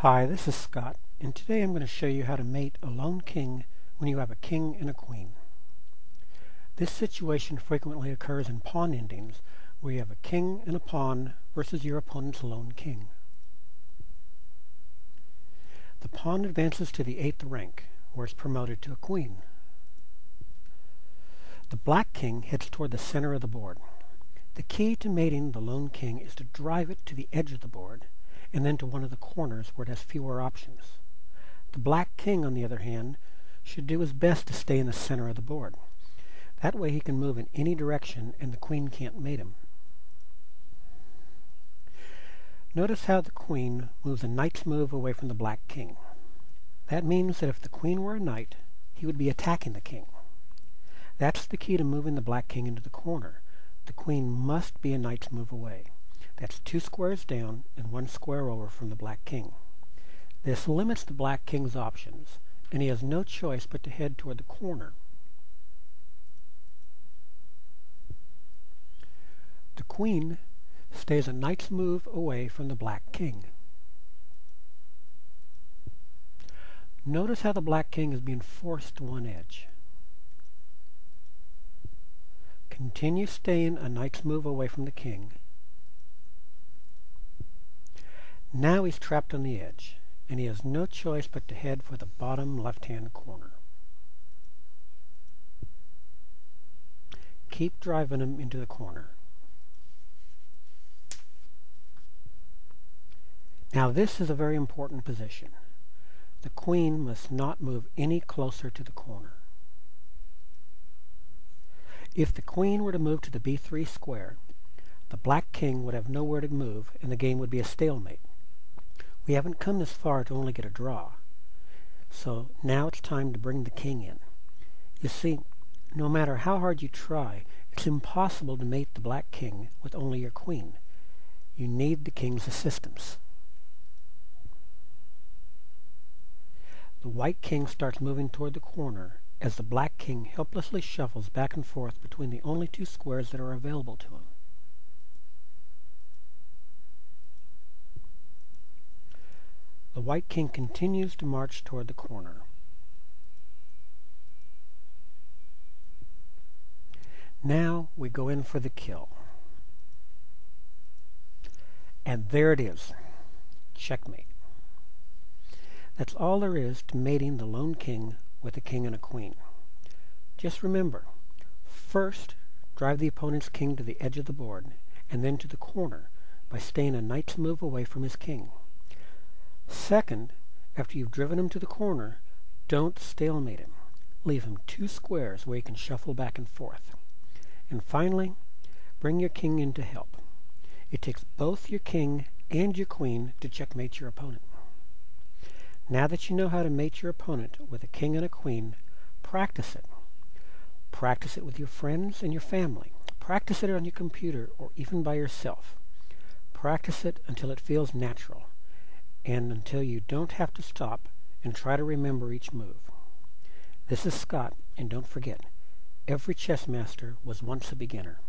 Hi, this is Scott, and today I'm going to show you how to mate a lone king when you have a king and a queen. This situation frequently occurs in pawn endings, where you have a king and a pawn versus your opponent's lone king. The pawn advances to the 8th rank, where it's promoted to a queen. The black king heads toward the center of the board. The key to mating the lone king is to drive it to the edge of the board, and then to one of the corners where it has fewer options. The black king, on the other hand, should do his best to stay in the center of the board. That way he can move in any direction and the queen can't mate him. Notice how the queen moves a knight's move away from the black king. That means that if the queen were a knight, he would be attacking the king. That's the key to moving the black king into the corner. The queen must be a knight's move away. That's 2 squares down and 1 square over from the black king. This limits the black king's options, and he has no choice but to head toward the corner. The queen stays a knight's move away from the black king. Notice how the black king is being forced to one edge. Continue staying a knight's move away from the king. Now he's trapped on the edge, and he has no choice but to head for the bottom left-hand corner. Keep driving him into the corner. Now this is a very important position. The queen must not move any closer to the corner. If the queen were to move to the b3 square, the black king would have nowhere to move, and the game would be a stalemate. We haven't come this far to only get a draw. So now it's time to bring the king in. You see, no matter how hard you try, it's impossible to mate the black king with only your queen. You need the king's assistance. The white king starts moving toward the corner as the black king helplessly shuffles back and forth between the only 2 squares that are available to him. The white king continues to march toward the corner. Now we go in for the kill. And there it is. Checkmate. That's all there is to mating the lone king with a king and a queen. Just remember, first drive the opponent's king to the edge of the board, and then to the corner by staying a knight's move away from his king. Second, after you've driven him to the corner, don't stalemate him. Leave him 2 squares where he can shuffle back and forth. And finally, bring your king in to help. It takes both your king and your queen to checkmate your opponent. Now that you know how to mate your opponent with a king and a queen, practice it. Practice it with your friends and your family. Practice it on your computer or even by yourself. Practice it until it feels natural, and until you don't have to stop and try to remember each move. This is Scott, and don't forget, every chess master was once a beginner.